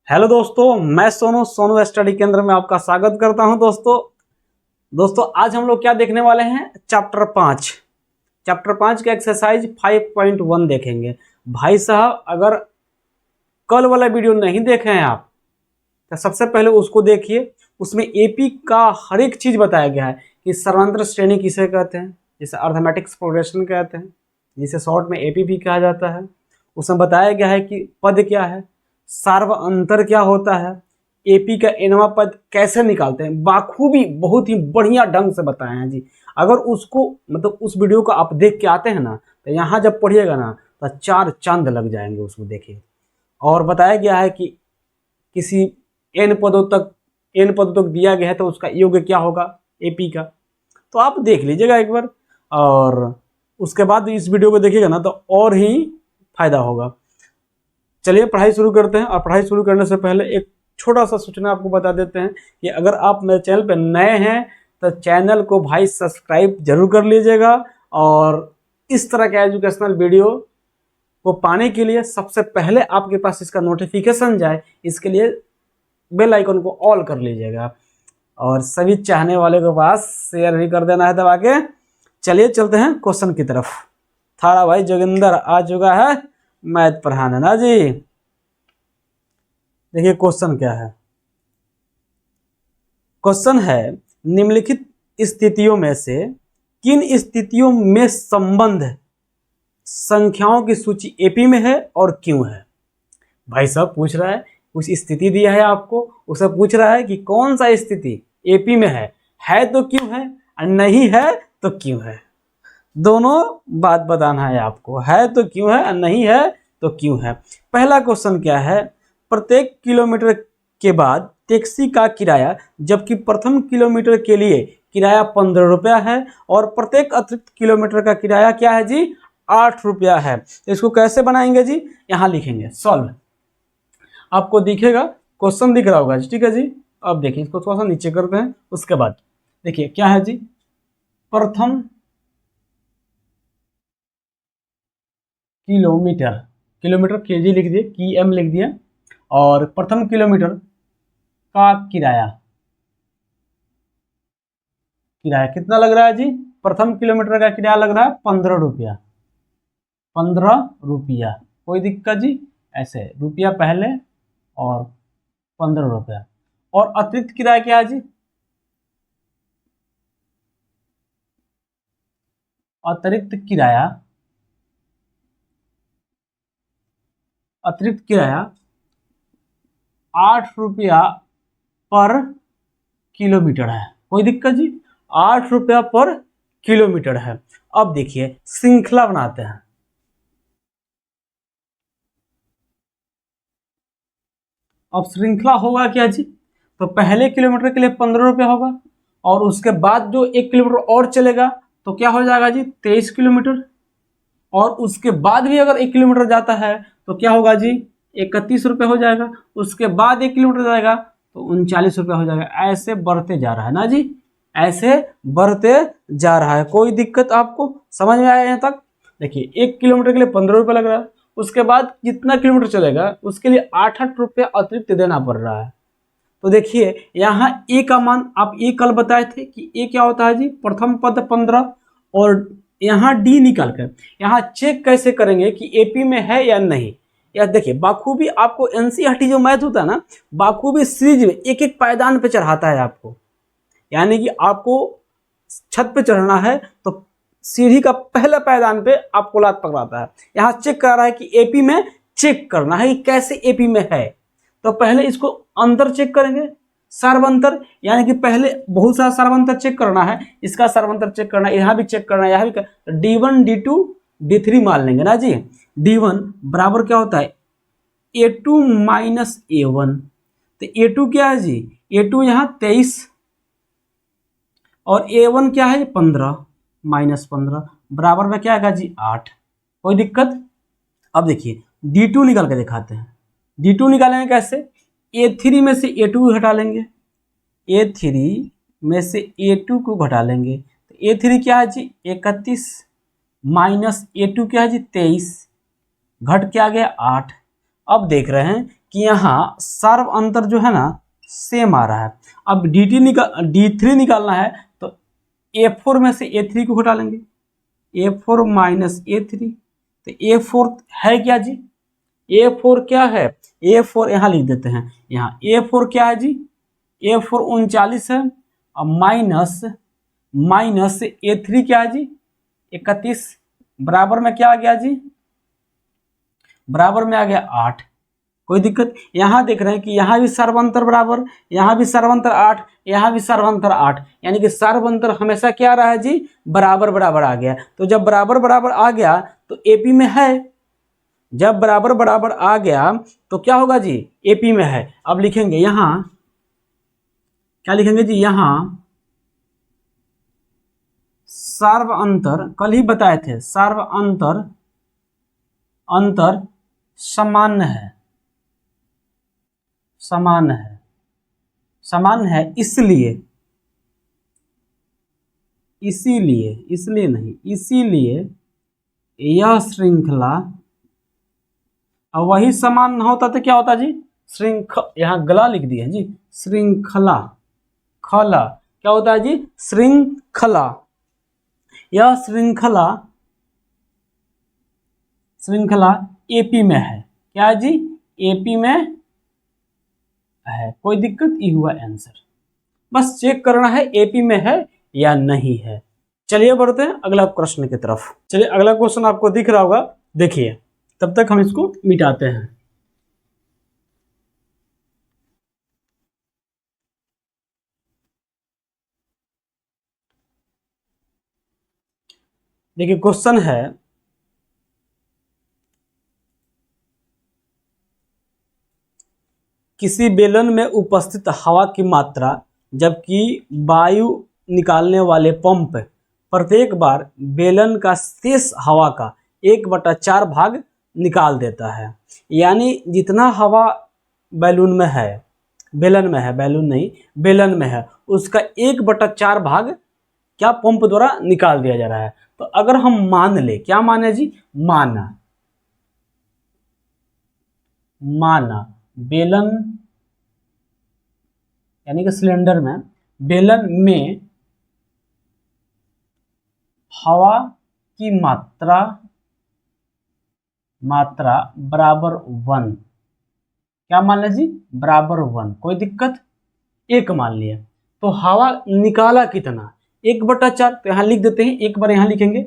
Hello दोस्तों, मैं Sonu study केंद्र में आपका स्वागत करता हूं। दोस्तों आज हम लोग क्या देखने वाले हैं? चैप्टर 5 का एक्सरसाइज 5.1 देखेंगे। भाई साहब, अगर कल वाला वीडियो नहीं देखे हैं आप तो सबसे पहले उसको देखिए। उसमें एपी का हर एक चीज बताया गया है कि सर्वांतर श्रेणी किसे कहते हैं, जिसे अर्थमेटिक्स प्रोग्रेशन कहते हैं, जिसे शॉर्ट में एपी भी कहा जाता है। उसमें बताया गया है कि पद क्या है, सार्व अंतर क्या होता है, एपी का एनवा पद कैसे निकालते हैं। बाखूबी बहुत ही बढ़िया ढंग से बताए हैं जी। अगर उसको मतलब उस वीडियो को आप देख के आते हैं ना तो यहाँ जब पढ़िएगा ना तो 4 चांद लग जाएंगे उसको देखिए। और बताया गया है कि किसी एन पदों तक दिया गया है तो उसका योग क्या होगा एपी का, तो आप देख लीजिएगा एक बार। और उसके बाद इस वीडियो को देखिएगा ना तो और ही फायदा होगा। चलिए पढ़ाई शुरू करते हैं। और पढ़ाई शुरू करने से पहले एक छोटा सा सूचना आपको बता देते हैं कि अगर आप मेरे चैनल पर नए हैं तो चैनल को भाई सब्सक्राइब जरूर कर लीजिएगा। और इस तरह के एजुकेशनल वीडियो को पाने के लिए सबसे पहले आपके पास इसका नोटिफिकेशन जाए, इसके लिए बेल आइकन को ऑल कर लीजिएगा। और सभी चाहने वाले के पास शेयर भी कर देना है दबा के। चलिए चलते हैं क्वेश्चन की तरफ। थारा भाई जोगिंदर आ चुका है मैथ पढ़ाने ना जी। देखिए क्वेश्चन क्या है। क्वेश्चन है, निम्नलिखित स्थितियों में से किन स्थितियों में संबंध संख्याओं की सूची एपी में है और क्यों है। भाई साहब पूछ रहा है, कुछ स्थिति दिया है आपको, उसे पूछ रहा है कि कौन सा स्थिति एपी में है तो क्यों है और नहीं है तो क्यों है। दोनों बात बताना है आपको, है तो क्यों है और नहीं है तो क्यों है। पहला क्वेश्चन क्या है, प्रत्येक किलोमीटर के बाद टैक्सी का किराया जबकि प्रथम किलोमीटर के लिए किराया 15 रुपया है और प्रत्येक अतिरिक्त किलोमीटर का किराया क्या है जी 8 रुपया है। इसको कैसे बनाएंगे जी, यहाँ लिखेंगे सॉल्व। आपको दिखेगा क्वेश्चन दिख रहा होगा, ठीक है जी। अब देखिए इसको थोड़ा सा नीचे करते हैं। उसके बाद देखिए क्या है जी, प्रथम किलोमीटर केजी लिख दिए, KM लिख दिया। और प्रथम किलोमीटर का किराया कितना लग रहा है जी, प्रथम किलोमीटर का किराया लग रहा है 15 रुपया। 15 रुपया, कोई दिक्कत जी, ऐसे रुपया पहले और 15 रुपया। और अतिरिक्त किराया क्या है जी, अतिरिक्त किराया 8 रुपया पर किलोमीटर है। कोई दिक्कत जी, 8 रुपया पर किलोमीटर है। अब देखिए श्रृंखला बनाते हैं। अब श्रृंखला होगा क्या जी, तो पहले किलोमीटर के लिए 15 रुपया होगा और उसके बाद जो 1 किलोमीटर और चलेगा तो क्या हो जाएगा जी 23 किलोमीटर। और उसके बाद भी अगर 1 किलोमीटर जाता है तो क्या होगा जी 31 रुपये हो जाएगा। उसके बाद 1 किलोमीटर जाएगा तो 39 रुपये हो जाएगा। ऐसे बढ़ते जा रहा है ना जी, ऐसे बढ़ते जा रहा है। कोई दिक्कत आपको समझ में आया यहाँ तक? देखिए 1 किलोमीटर के लिए 15 रुपये लग रहा है, उसके बाद जितना किलोमीटर चलेगा उसके लिए 8 रुपये अतिरिक्त देना पड़ रहा है। तो देखिए यहाँ ए का मान आप ए कल बताए थे कि ए क्या होता है जी, प्रथम पद 15। और यहाँ डी निकाल कर यहाँ चेक कैसे करेंगे कि एपी में है या नहीं। या देखिए बाखूबी आपको एनसीईआरटी जो मैथ होता है ना, बाखूबी सीरीज में एक एक पायदान पे चढ़ाता है आपको। यानी कि आपको छत पे चढ़ना है तो सीढ़ी का पहला पायदान पे आपको लात पकड़ाता है। यहाँ चेक कर रहा है कि एपी में, चेक करना है कि कैसे एपी में है। तो पहले इसको अंतर चेक करेंगे, सर्वांतर, यानी कि पहले बहुत सारा सर्वांतर चेक करना है, इसका सर्वांतर चेक करना है, यहाँ भी चेक करना है, यहाँ भी D1 D2 D3 मान लेंगे ना जी। D1 बराबर क्या होता है A2 माइनस A1। तो A2 क्या है जी, A2 यहाँ 23 और A1 क्या है 15 माइनस 15 बराबर में क्या आएगा जी 8। कोई दिक्कत? अब देखिए D2 निकाल के दिखाते हैं। D2 निकालेंगे कैसे, A3 में से A2 घटा लेंगे, A3 में से A2 को घटा लेंगे। तो A3 क्या है जी 31 माइनस A2 क्या है जी 23, घट क्या आ गया 8। अब देख रहे हैं कि यहाँ सर्व अंतर जो है ना सेम आ रहा है। अब D3 निकालना है तो A4 में से A3 को घटा लेंगे, A4 माइनस A3, तो A4 है क्या जी, A4 क्या है, A4 यहाँ लिख देते हैं, यहाँ A4 क्या है जी, A4 39 है, और माइनस A3 क्या है जी 31, बराबर में क्या आ गया जी, बराबर में आ गया 8। कोई दिक्कत, यहाँ देख रहे हैं कि यहाँ भी सर्वांतर बराबर, यहाँ भी सर्वांतर 8, यहाँ भी सर्वांतर 8, यानी कि सर्वांतर हमेशा क्या रहा है जी, बराबर बराबर आ गया। तो जब बराबर बराबर आ गया तो एपी में है, जब बराबर बराबर आ गया तो क्या होगा जी, एपी में है। अब लिखेंगे यहाँ, क्या लिखेंगे जी, यहाँ सर्व अंतर, कल ही बताए थे, सर्व अंतर समान है, समान है इसीलिए यह श्रृंखला, और वही समान होता तो क्या होता जी, यहाँ गला लिख दिया जी, श्रृंखला, खला क्या होता है जी, श्रृंखला। यह श्रृंखला एपी में है, क्या है जी, एपी में है। कोई दिक्कत, ये हुआ आंसर, बस चेक करना है एपी में है या नहीं है। चलिए बढ़ते हैं अगला प्रश्न की तरफ। चलिए अगला क्वेश्चन आपको दिख रहा होगा, देखिए, तब तक हम इसको मिटाते हैं। देखिए क्वेश्चन है, किसी बेलन में उपस्थित हवा की मात्रा जबकि वायु निकालने वाले पंप प्रत्येक बार बेलन का शेष हवा का 1/4 भाग निकाल देता है। यानी जितना हवा बैलून में है, बेलन में है, बैलून नहीं बेलन में है, उसका 1/4 भाग क्या पंप द्वारा निकाल दिया जा रहा है। तो अगर हम मान ले, क्या माने जी, माना बेलन यानी कि सिलेंडर में, बेलन में हवा की मात्रा बराबर 1, क्या मान लें जी, बराबर 1। कोई दिक्कत, 1 मान लिया, तो हवा निकाला कितना, 1/4, तो यहाँ लिख देते हैं, एक बार यहाँ लिखेंगे,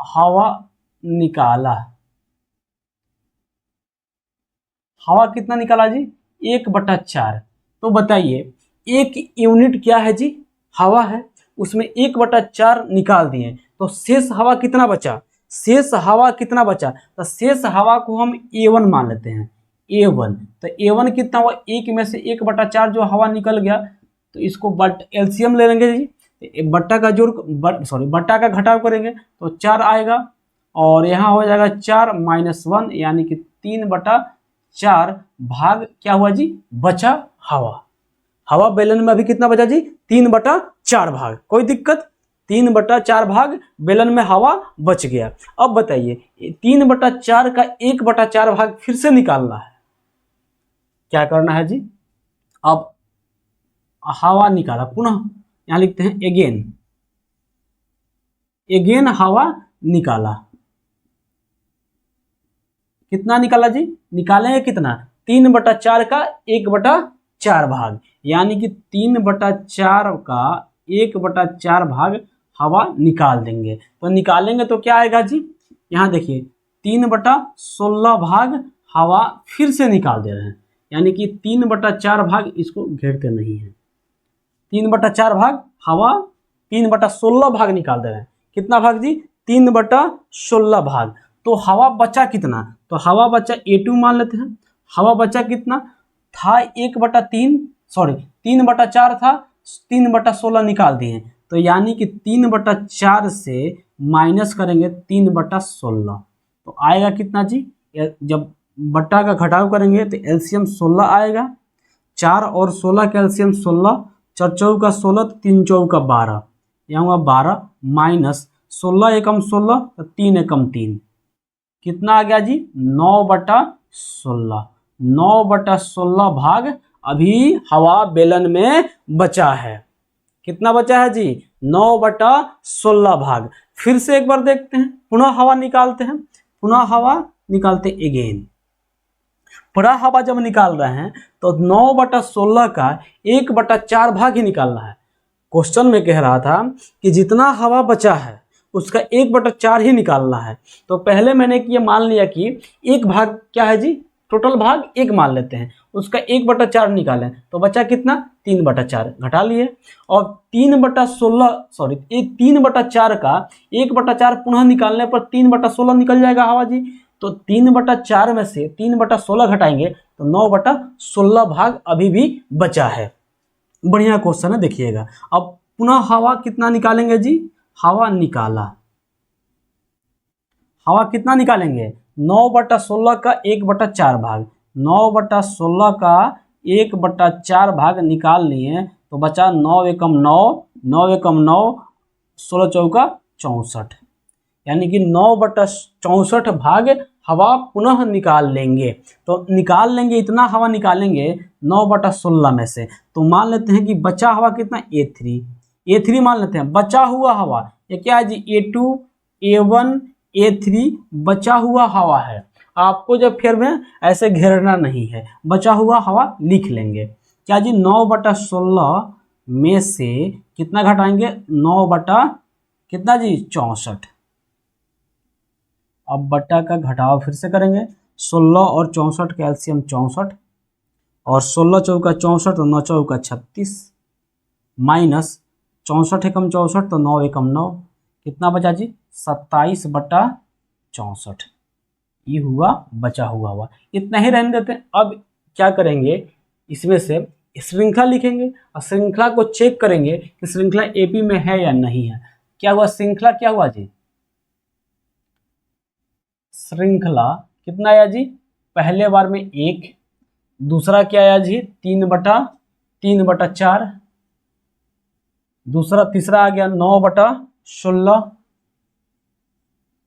हवा निकाला, हवा कितना निकाला जी, 1/4। तो बताइए एक यूनिट क्या है जी, हवा है, उसमें 1/4 निकाल दिए, तो शेष हवा कितना बचा, तो शेष हवा को हम A1 मान लेते हैं, A1। तो A1 कितना हुआ, 1 में से 1/4 जो हवा निकल गया, तो इसको एलसीएम ले लेंगे जी, बट्टा का बट्टा का घटाव करेंगे तो 4 आएगा, और यहाँ हो जाएगा 4 - 1, यानी कि 3/4 भाग क्या हुआ जी, बचा हवा बेलन में अभी कितना बचा जी, 3/4 भाग। कोई दिक्कत, 3/4 भाग बेलन में हवा बच गया। अब बताइए 3/4 का 1/4 भाग फिर से निकालना है, क्या करना है जी, अब हवा निकाला, पुनः यहां लिखते हैं एगेन हवा निकाला, कितना निकाला जी, निकालेंगे कितना, 3/4 का 1/4 भाग, यानी कि 3/4 का 1/4 भाग हवा निकाल देंगे। तो निकालेंगे तो क्या आएगा जी, यहाँ देखिए 3/16 भाग हवा फिर से निकाल दे रहे हैं, यानी कि 3/4 भाग, इसको घेरते नहीं है, 3/4 भाग हवा 3/16 भाग निकाल दे रहे हैं। कितना भाग जी, 3/16 भाग। तो हवा बचा कितना, तो हवा बचा A2 मान लेते हैं, हवा बचा कितना था, 3/4 था, 3/16 निकाल दिए, तो यानी कि 3/4 से माइनस करेंगे 3/16, तो आएगा कितना जी, जब बट्टा का घटाव करेंगे तो एलसीएम 16 आएगा, 4 और 16 का एलसीएम 16, 4 चौका 16, 3 चौका 12, यहाँ हुआ 12 माइनस 16 एकम 16, तो 3 एकम 3, कितना आ गया जी, 9/16, 9/16 भाग अभी हवा बेलन में बचा है। कितना बचा है जी? 9/16 भाग। फिर से एक बार देखते हैं, पुनः हवा निकालते हैं, पुनः हवा निकालते अगेन। पूरा हवा जब निकाल रहे हैं तो 9/16 का 1/4 भाग ही निकालना है। क्वेश्चन में कह रहा था कि जितना हवा बचा है उसका 1/4 ही निकालना है। तो पहले मैंने ये मान लिया कि एक भाग क्या है जी, टोटल भाग एक मान लेते हैं, उसका 1/4 निकालें तो बचा कितना? 3/4 घटा लिए। और 3/4 का 1/4 पुनः निकालने पर 3/16 निकल जाएगा हवा जी। तो 3/4 में से 3/16 घटाएंगे तो 9/16 भाग अभी भी बचा है। बढ़िया क्वेश्चन है, देखिएगा। अब पुनः हवा कितना निकालेंगे जी? हवा निकाला, हवा कितना निकालेंगे? 9/16 का 1/4 भाग, 9/16 का 1/4 भाग निकाल लिए तो बचा 9 एकम 9, 9 एकम 9, 16 चौका 64, यानी कि 9/64 भाग हवा पुनः निकाल लेंगे। तो निकाल लेंगे, इतना हवा निकालेंगे 9/16 में से। तो मान लेते हैं कि बचा हवा कितना? A3 मान लेते हैं। बचा हुआ हवा ये क्या है जी? A2, A1, A3 बचा हुआ हवा है। आपको जब फिर में ऐसे घेरना नहीं है, बचा हुआ हवा लिख लेंगे। क्या जी? 9/16 में से कितना घटाएंगे? 9/कितना जी? 64। अब बट्टा का घटाव फिर से करेंगे। 16 और 64 का एलसीएम 64, और 16 चौका 64 तो 9 चौका 36, माइनस 64 एकम 64 तो 9 एकम 9, कितना बचा जी? 27/64। ये हुआ बचा हुआ हुआ। इतना ही रहने देते हैं। अब क्या करेंगे, इसमें से श्रृंखला लिखेंगे और श्रृंखला को चेक करेंगे कि श्रृंखला एपी में है या नहीं है। क्या हुआ? श्रृंखला क्या हुआ जी? श्रृंखला कितना आया जी? पहले बार में 1, दूसरा क्या आया जी? 3/4, दूसरा तीसरा आ गया 9/16,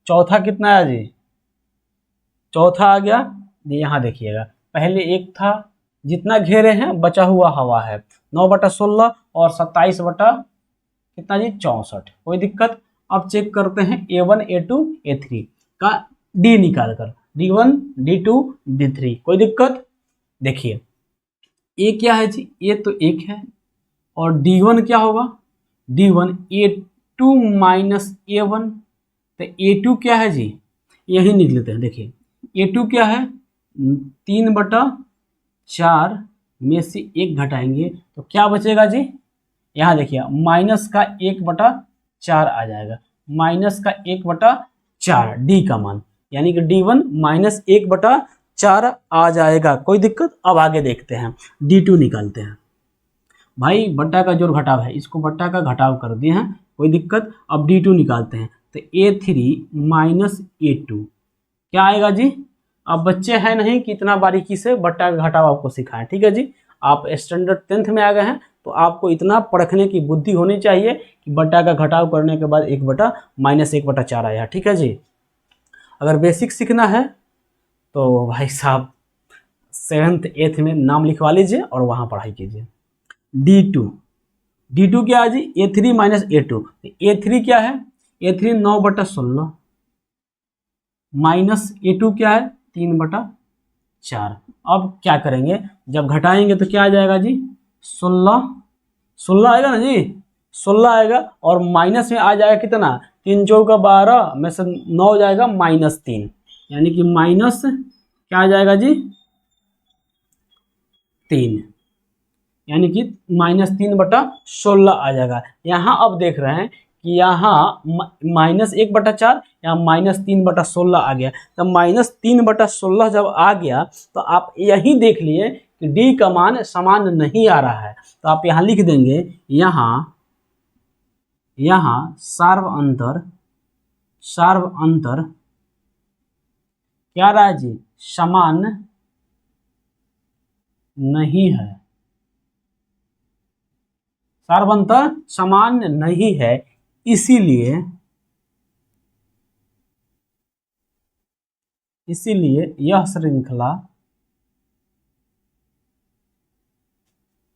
चौथा कितना आया जी? चौथा आ गया, यहाँ देखिएगा, पहले 1 था, जितना घेरे हैं बचा हुआ हवा है 9/16 और 27 कितना जी? 64। कोई दिक्कत? अब चेक करते हैं A1, A2, A3 का D निकाल कर, D1, D2, D3। कोई दिक्कत? देखिए A क्या है जी? A तो 1 है, और D1 क्या होगा? D1 A2 माइनस A1, तो A2 क्या है जी? यही लिख लेते हैं। देखिए A2 क्या है? 3/4 में से 1 घटाएंगे तो क्या बचेगा जी? यहाँ देखिए माइनस का 1/4 आ जाएगा, माइनस का 1/4 डी का मान, यानी कि D1 माइनस 1/4 आ जाएगा। कोई दिक्कत? अब आगे देखते हैं, D2 निकालते हैं। भाई बट्टा का जोड़ घटाव है, इसको बट्टा का घटाव कर दिए हैं, कोई दिक्कत? अब D2 निकालते हैं तो A3 माइनस A2 क्या आएगा जी? अब बच्चे हैं नहीं कि इतना बारीकी से बट्टा का घटाव आपको सिखाएं, ठीक है जी। आप स्टैंडर्ड 10th में आ गए हैं तो आपको इतना परखने की बुद्धि होनी चाहिए कि बट्टा का घटाव करने के बाद 1/-1/4 आया, ठीक है जी। अगर बेसिक सीखना है तो भाई साहब 7th 8th में नाम लिखवा लीजिए और वहाँ पढ़ाई कीजिए। D2 क्या है जी? A3 minus A2। A3 क्या है? A3 9/16 माइनस A2 क्या है? 3/4। अब क्या करेंगे, जब घटाएंगे तो क्या आ जाएगा जी? 16 आएगा ना जी? 16 आएगा, और माइनस में आ जाएगा कितना? 3 चौका 12 में से 9 जाएगा -3, यानी कि माइनस क्या आ जाएगा जी? 3, यानी कि -3/16 आ जाएगा। यहाँ अब देख रहे हैं कि यहाँ -1/4, यहाँ -3/16 आ गया। तो -3/16 जब आ गया तो आप यही देख लिए कि D का मान समान नहीं आ रहा है, तो आप यहाँ लिख देंगे, यहाँ सार्व अंतर क्या रहा है जी? समान नहीं है, सार्व अंतर समान नहीं है, इसीलिए यह श्रृंखला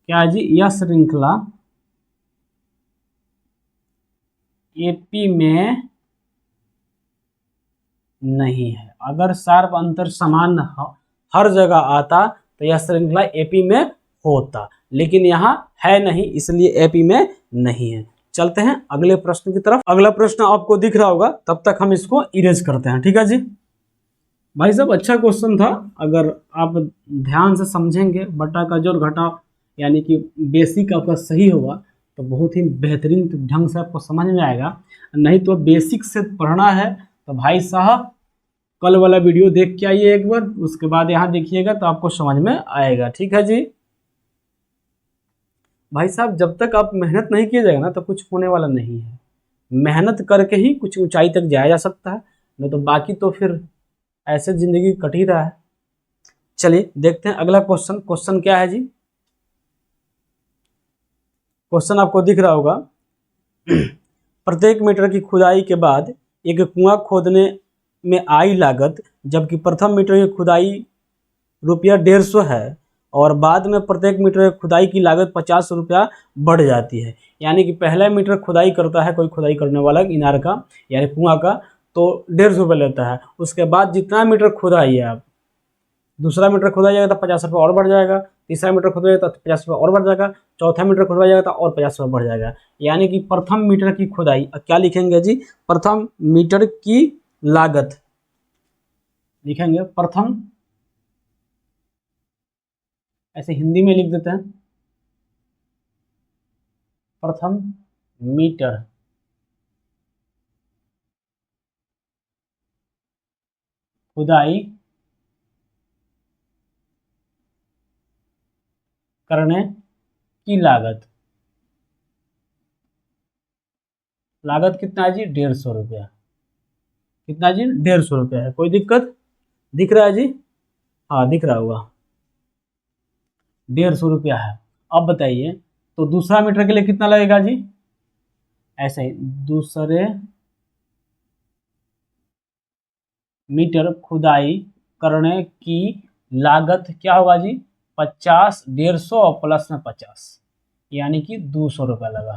क्या है जी, यह श्रृंखला एपी में नहीं है। अगर सार्व अंतर समान हर जगह आता तो यह श्रृंखला एपी में होता, लेकिन यहाँ है नहीं, इसलिए एपी में नहीं है। चलते हैं अगले प्रश्न की तरफ। अगला प्रश्न आपको दिख रहा होगा, तब तक हम इसको इरेज करते हैं। ठीक है जी भाई साहब, अच्छा क्वेश्चन था। अगर आप ध्यान से समझेंगे, बटा का जोड़ घटाव यानी कि बेसिक आपका सही होगा तो बहुत ही बेहतरीन ढंग से आपको समझ में आएगा। नहीं तो बेसिक से पढ़ना है तो भाई साहब कल वाला वीडियो देख के आइए एक बार, उसके बाद यहाँ देखिएगा तो आपको समझ में आएगा। ठीक है जी भाई साहब, जब तक आप मेहनत नहीं किया जाएगा ना तो कुछ होने वाला नहीं है। मेहनत करके ही कुछ ऊंचाई तक जाया जा सकता है, नहीं तो बाकी तो फिर ऐसे जिंदगी कट ही रहा है। चलिए देखते हैं अगला क्वेश्चन। क्वेश्चन क्या है जी, क्वेश्चन आपको दिख रहा होगा। प्रत्येक मीटर की खुदाई के बाद एक कुआं खोदने में आई लागत, जबकि प्रथम मीटर की खुदाई ₹150 है और बाद में प्रत्येक मीटर खुदाई की लागत ₹50 बढ़ जाती है। यानी कि पहला मीटर खुदाई करता है कोई खुदाई करने वाला इनार का यानी कुआं का, तो ₹150 लेता है। उसके बाद जितना मीटर खुदाई है आप, दूसरा मीटर खुदा जाएगा तो ₹50 और बढ़ जाएगा, तीसरा मीटर खुदा जाएगा तो ₹50 और बढ़ जाएगा, चौथा मीटर खुदा जाएगा तो और ₹50 बढ़ जाएगा। यानी कि प्रथम मीटर की खुदाई क्या लिखेंगे जी, प्रथम मीटर की लागत लिखेंगे। प्रथम, ऐसे हिंदी में लिख देते हैं, प्रथम मीटर खुदाई करने की लागत, लागत कितना है जी, ₹150। कितना जी, ₹150 है। कोई दिक्कत दिख रहा है जी, हाँ दिख रहा होगा, ₹150 है। अब बताइए तो दूसरा मीटर के लिए कितना लगेगा जी, ऐसे ही दूसरे मीटर खुदाई करने की लागत क्या होगा जी, 50, 150 और प्लस में 50 यानी कि ₹200 लगा।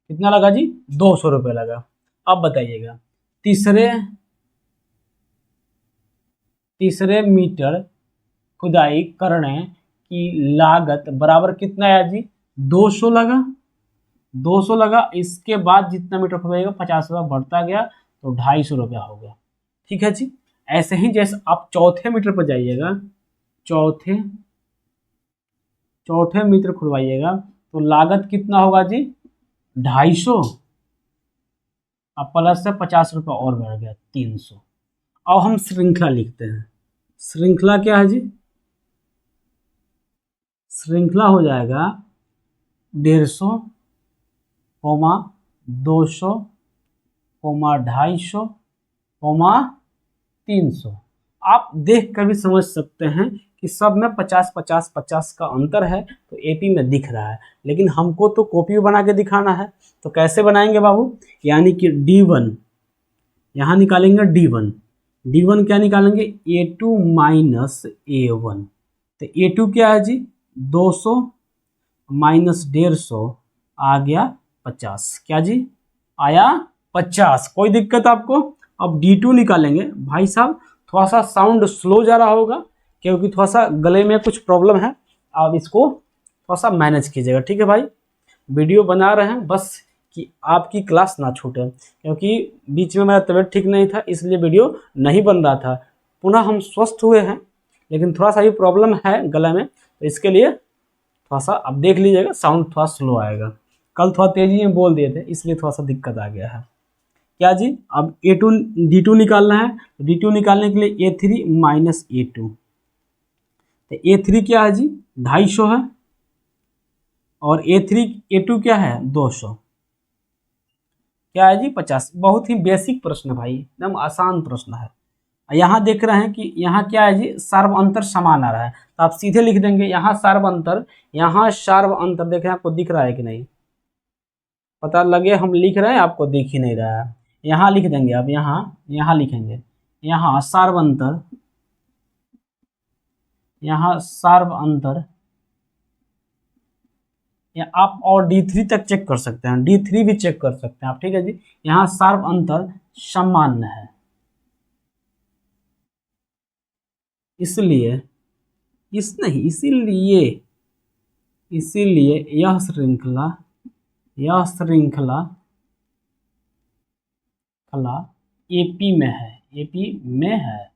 कितना लगा जी, ₹200 लगा। अब बताइएगा तीसरे मीटर खुदाई करने की लागत बराबर कितना है जी, 200 लगा। 200 लगा, इसके बाद जितना मीटर खुदाएगा ₹50 बढ़ता गया तो ₹250 हो गया। ठीक है जी, ऐसे ही जैसे आप चौथे मीटर पर जाइएगा, चौथे मीटर खुदवाइएगा तो लागत कितना होगा जी, 250, अब प्लस से ₹50 और बढ़ गया, 300। अब हम श्रृंखला लिखते हैं। श्रृंखला क्या है जी, श्रृंखला हो जाएगा 150, 200, 250, 300। आप देख कर भी समझ सकते हैं कि सब में 50 50 50 का अंतर है, तो एपी में दिख रहा है। लेकिन हमको तो कॉपी बना के दिखाना है, तो कैसे बनाएंगे बाबू, यानी कि D1 यहाँ निकालेंगे, D1 क्या निकालेंगे, A2 माइनस A1। तो A2 क्या है जी, 200 माइनस 150 आ गया 50। क्या जी, आया 50। कोई दिक्कत आपको। अब D2 निकालेंगे। भाई साहब थोड़ा सा साउंड स्लो जा रहा होगा क्योंकि थोड़ा सा गले में कुछ प्रॉब्लम है, आप इसको थोड़ा सा मैनेज कीजिएगा। ठीक है भाई, वीडियो बना रहे हैं बस कि आपकी क्लास ना छूटे, क्योंकि बीच में मेरा तबीयत ठीक नहीं था इसलिए वीडियो नहीं बन रहा था। पुनः हम स्वस्थ हुए हैं, लेकिन थोड़ा सा भी प्रॉब्लम है गले में, तो इसके लिए थोड़ा सा आप देख लीजिएगा, साउंड थोड़ा स्लो आएगा। कल थोड़ा तेजी में बोल दिए थे इसलिए थोड़ा सा दिक्कत आ गया है। क्या जी, अब D2 निकालना है। D2 निकालने के लिए A3 माइनस A2, तो A3 क्या है जी, 250 है और A2 क्या है, 200। क्या है जी, 50। बहुत ही बेसिक प्रश्न है भाई, एकदम आसान प्रश्न है। यहाँ देख रहे हैं कि यहाँ क्या है जी, सार्व अंतर समान आ रहा है, तो आप सीधे लिख देंगे यहाँ सार्व अंतर, यहाँ सार्व अंतर। देखें आपको दिख रहा है कि नहीं, पता लगे हम लिख रहे हैं, आपको दिख ही नहीं रहा है। यहाँ लिख देंगे, अब यहाँ लिखेंगे, यहाँ सार्व अंतर, यहाँ सार्व अंतर या आप और D3 तक चेक कर सकते हैं, D3 भी चेक कर सकते हैं आप, ठीक है जी। यहाँ शार्प अंतर सामान्य है, इसलिए इसीलिए यह श्रृंखला एपी में है।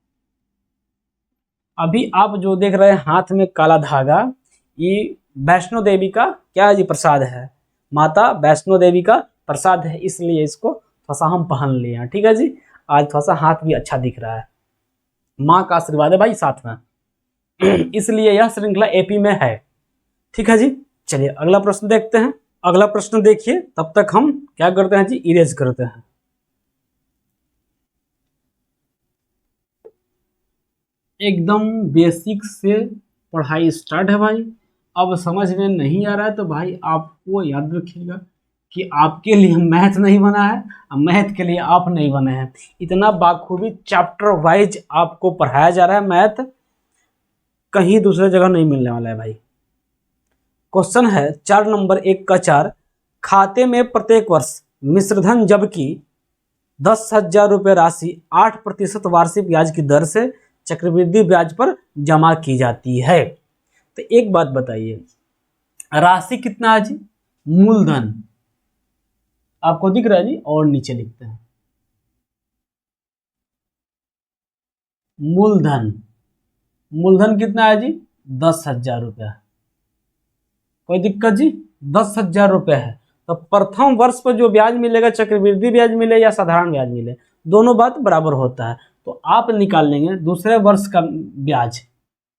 अभी आप जो देख रहे हैं हाथ में काला धागा, ये वैष्णो देवी का क्या जी प्रसाद है, माता वैष्णो देवी का प्रसाद है, इसलिए इसको थोड़ा सा हम पहन लिए हैं, ठीक है जी। आज थोड़ा सा हाथ भी अच्छा दिख रहा है, माँ का आशीर्वाद है भाई साथ में। इसलिए यह श्रृंखला एपी में है, ठीक है जी। चलिए अगला प्रश्न देखते हैं। अगला प्रश्न देखिए, तब तक हम क्या करते हैं जी, इरेज करते हैं। एकदम बेसिक से पढ़ाई स्टार्ट है भाई। अब समझ में नहीं आ रहा है तो भाई आपको याद रखिएगा कि आपके लिए मैथ नहीं बना है, मैथ के लिए आप नहीं बने हैं। इतना बाखूबी चैप्टर वाइज आपको पढ़ाया जा रहा है मैथ, कहीं दूसरे जगह नहीं मिलने वाला है भाई। क्वेश्चन है 4 नंबर 1 का 4, खाते में प्रत्येक वर्ष मिश्रधन जबकि 10,000 रुपये राशि 8% वार्षिक ब्याज की दर से चक्रवृद्धि ब्याज पर जमा की जाती है। तो एक बात बताइए, राशि कितना है जी, मूलधन आपको दिख रहा है जी, और नीचे लिखते हैं मूलधन कितना है जी, 10,000 रुपया। कोई दिक्कत जी, 10,000 रुपये है। तो प्रथम वर्ष पर जो ब्याज मिलेगा, चक्रवृद्धि ब्याज मिले या साधारण ब्याज मिले, दोनों बात बराबर होता है। तो आप निकाल लेंगे दूसरे वर्ष का ब्याज,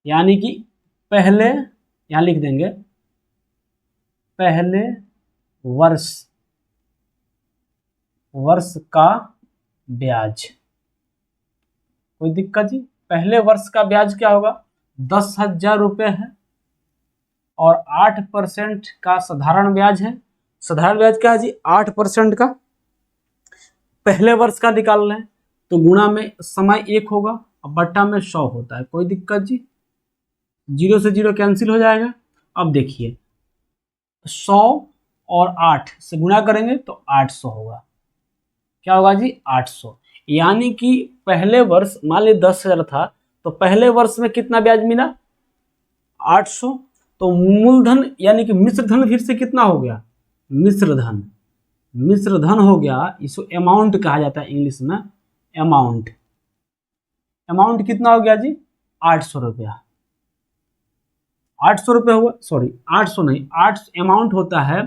यानी कि पहले यहाँ लिख देंगे पहले वर्ष का ब्याज। कोई दिक्कत जी, पहले वर्ष का ब्याज क्या होगा, 10,000 रुपये है और 8% का साधारण ब्याज है। साधारण ब्याज क्या है जी, 8% का। पहले वर्ष का निकाल लें तो गुणा में समय 1 होगा और बट्टा में 100 होता है। कोई दिक्कत जी, 0 से 0 कैंसिल हो जाएगा। अब देखिए 100 और 8 से गुणा करेंगे तो 800 होगा। क्या होगा जी, 800। यानी कि पहले वर्ष मान लीजिए 10,000 था तो पहले वर्ष में कितना ब्याज मिला, 800। तो मूलधन यानी कि मिश्रधन फिर से कितना हो गया, मिश्रधन हो गया। इसको अमाउंट कहा जाता है इंग्लिश में, अमाउंट कितना हो गया जी, 800 रुपया। 800 रुपये हुआ, सॉरी 800 नहीं, 8 अमाउंट होता है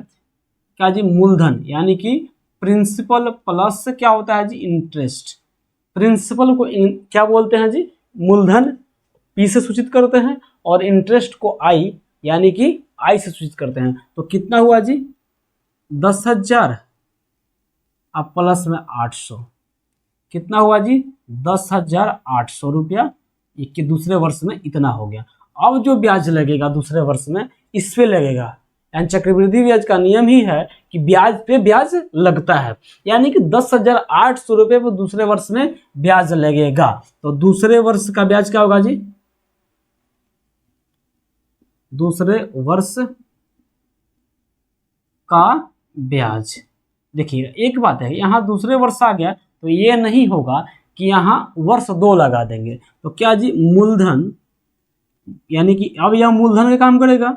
क्या जी, मूलधन, यानी कि प्रिंसिपल प्लस क्या होता है जी, इंटरेस्ट। प्रिंसिपल को क्या बोलते हैं जी, मूलधन पी से सूचित करते हैं और इंटरेस्ट को आई यानी कि आई से सूचित करते हैं। तो कितना हुआ जी, 10,000 अब प्लस में 800, कितना हुआ जी, 10,800 रुपया। कि दूसरे वर्ष में इतना हो गया। अब जो ब्याज लगेगा दूसरे वर्ष में इस पे लगेगा, यानी चक्रवृद्धि ब्याज का नियम ही है कि ब्याज पे ब्याज लगता है, यानी कि 10,800 रुपये पर दूसरे वर्ष में ब्याज लगेगा। तो दूसरे वर्ष का ब्याज क्या होगा जी, दूसरे वर्ष का ब्याज। देखिए एक बात है, यहाँ दूसरे वर्ष आ गया तो ये नहीं होगा कि यहाँ वर्ष 2 लगा देंगे। तो क्या जी, मूलधन यानी कि अब यह मूलधन का काम करेगा,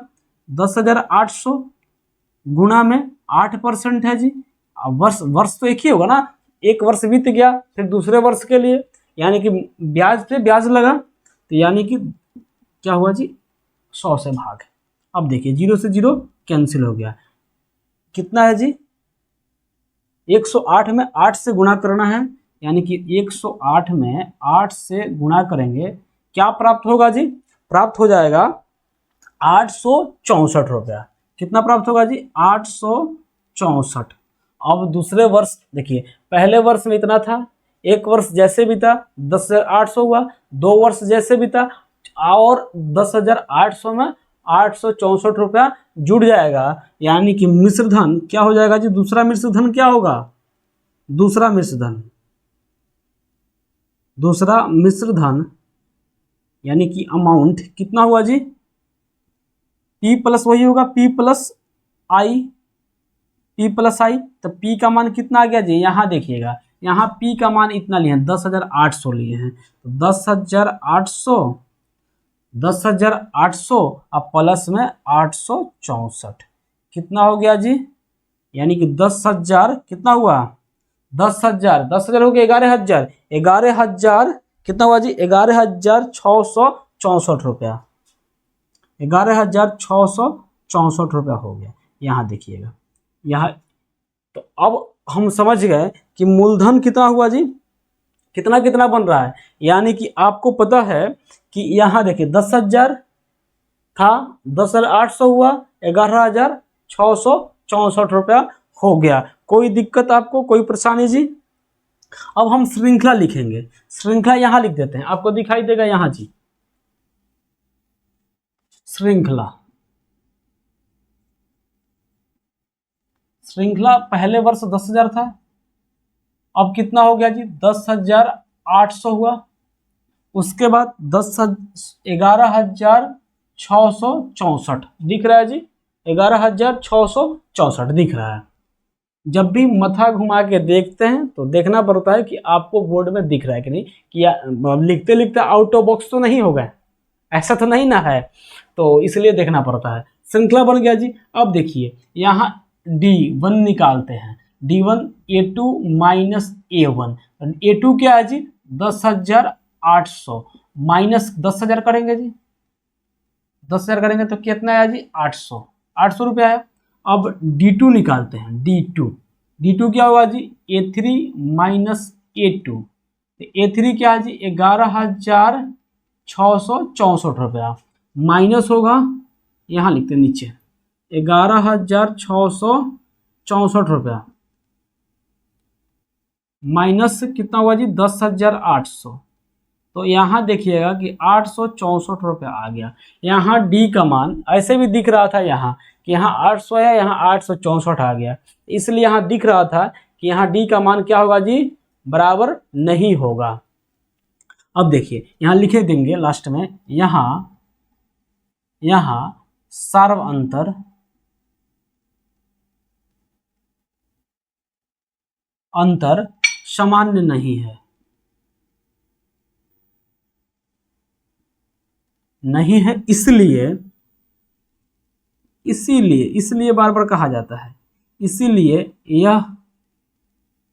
10,800 गुणा में 8% है जी। अब वर्ष तो एक ही होगा ना, एक वर्ष बीत गया फिर दूसरे वर्ष के लिए, यानी कि ब्याज पे ब्याज लगा, तो यानी कि क्या हुआ जी, 100 से भाग। अब देखिए 0 से 0 कैंसिल हो गया, कितना है जी, 108 में 8 से गुणा करना है, यानी कि 108 में 8 से गुणा करेंगे, क्या प्राप्त होगा जी, प्राप्त हो जाएगा 864 रुपया। कितना प्राप्त होगा जी, 864। अब दूसरे वर्ष देखिए, पहले वर्ष में इतना था, एक वर्ष जैसे बीता 10,800 हुआ, 2 वर्ष जैसे बीता और 10,800 में 864 रुपया जुड़ जाएगा, यानी कि मिश्रधन क्या हो जाएगा जी, दूसरा मिश्रधन क्या होगा, दूसरा मिश्रधन यानी कि अमाउंट कितना हुआ जी, P प्लस वही होगा, P प्लस आई, पी प्लस आई, तो पी का मान कितना आ गया जी, यहाँ देखिएगा, यहाँ पी का मान इतना लिए हैं 10,800 लिए हैं, तो 10,800, 10,800 अब प्लस में 864 कितना हो गया जी, यानी कि 10,000 कितना हुआ, 10,000, 10,000 हो गया 11,000, 11,000 कितना हुआ जी, 11,664 रुपया, 11,664 रुपया हो गया। यहाँ देखिएगा, यहाँ तो अब हम समझ गए कि मूलधन कितना हुआ जी, कितना कितना बन रहा है, यानी कि आपको पता है कि यहाँ देखिए 10,000 था, 10,800 हुआ, 11,664 रुपया हो गया। कोई दिक्कत आपको, कोई परेशानी जी? अब हम श्रृंखला लिखेंगे, श्रृंखला यहाँ लिख देते हैं, आपको दिखाई देगा यहाँ जी, श्रृंखला, श्रृंखला पहले वर्ष 10,000 था, अब कितना हो गया जी, 10,800 हुआ, उसके बाद 11,664 दिख रहा है जी, 11,664 दिख रहा है। जब भी मथा घुमा के देखते हैं तो देखना पड़ता है कि आपको बोर्ड में दिख रहा है कि नहीं, कि लिखते लिखते आउट ऑफ बॉक्स तो नहीं होगा, ऐसा तो नहीं ना है, तो इसलिए देखना पड़ता है। श्रृंखला बन गया जी। अब देखिए यहाँ D1 निकालते हैं, D1 A2 minus A1, A2 क्या है जी, 10,800 माइनस 10,000 करेंगे जी, 10,000 करेंगे तो कितना आया जी, 800 रुपया है। अब D2 निकालते हैं, D2 क्या हुआ जी, A3 माइनस A2, A3 क्या है जी, 11,664 रुपया, माइनस होगा, यहाँ लिखते हैं नीचे 11,664 रुपया, माइनस कितना हुआ जी, 10,800, तो यहाँ देखिएगा कि 864 रुपया आ गया। यहाँ डी का मान ऐसे भी दिख रहा था यहाँ कि यहाँ 800 है, यहाँ 864 आ गया, इसलिए यहाँ दिख रहा था कि यहाँ डी का मान क्या होगा जी, बराबर नहीं होगा। अब देखिए यहाँ लिखे देंगे लास्ट में, यहाँ सार्व अंतर सामान्य नहीं है, इसलिए बार बार कहा जाता है, इसीलिए यह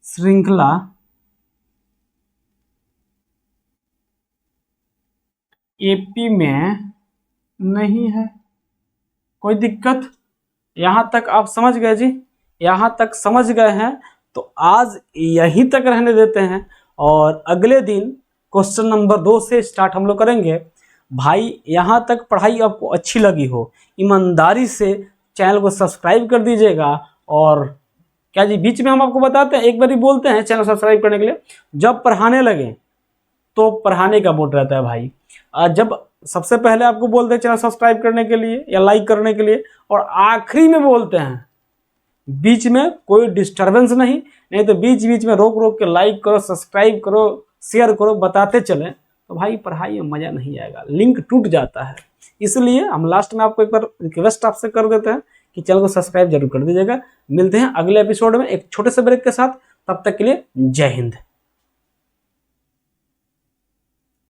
श्रृंखला एपी में नहीं है। कोई दिक्कत? यहाँ तक आप समझ गए जी? यहाँ तक समझ गए हैं तो आज यहीं तक रहने देते हैं, और अगले दिन क्वेश्चन नंबर 2 से स्टार्ट हम लोग करेंगे। भाई यहाँ तक पढ़ाई आपको अच्छी लगी हो, ईमानदारी से चैनल को सब्सक्राइब कर दीजिएगा। और क्या जी, बीच में हम आपको बताते हैं, एक बार ही बोलते हैं चैनल सब्सक्राइब करने के लिए, जब पढ़ाने लगे तो पढ़ाने का मोड रहता है भाई। जब सबसे पहले आपको बोलते हैं चैनल सब्सक्राइब करने के लिए या लाइक करने के लिए, और आखिरी में बोलते हैं, बीच में कोई डिस्टरबेंस नहीं तो बीच बीच में रोक रोक के लाइक करो, सब्सक्राइब करो, शेयर करो, बताते चलें, तो भाई पढ़ाई में मज़ा नहीं आएगा, लिंक टूट जाता है। इसलिए हम लास्ट में आपको एक बार रिक्वेस्ट आपसे कर देते हैं कि चैनल को सब्सक्राइब जरूर कर दीजिएगा। मिलते हैं अगले एपिसोड में एक छोटे से ब्रेक के साथ, तब तक के लिए जय हिंद।